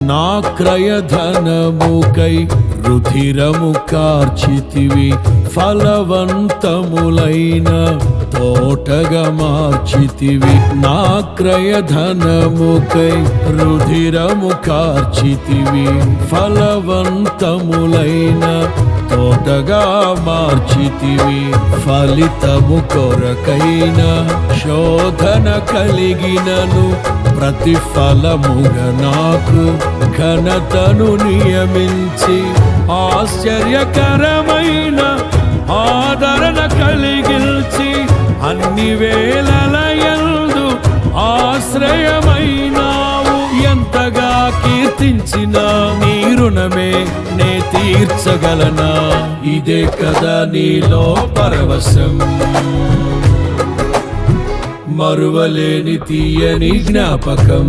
నా క్రయధనముకై రుధిరము కార్చితివి, ఫలవంతములైన తోటగా మార్చితివి. నా క్రయధనముకై రుధిరము కార్చితివి, ఫలవంతములైన తోటగా మార్చితివి. ఫలితము కొరకైన శోధన కలిగినను ప్రతిఫలముగా నాకు ఘనతను నియమించి, ఆశ్చర్యకరమైన ఆదరణ కలిగిల్చి, అన్ని వేళలయందు ఆశ్రయమైనావు. ఎంతగా కీర్తించిన నీ రుణమే నే తీర్చగలనా? ఇదే కదా నీలో పరవశం, మరువలేని తీయని జ్ఞాపకం.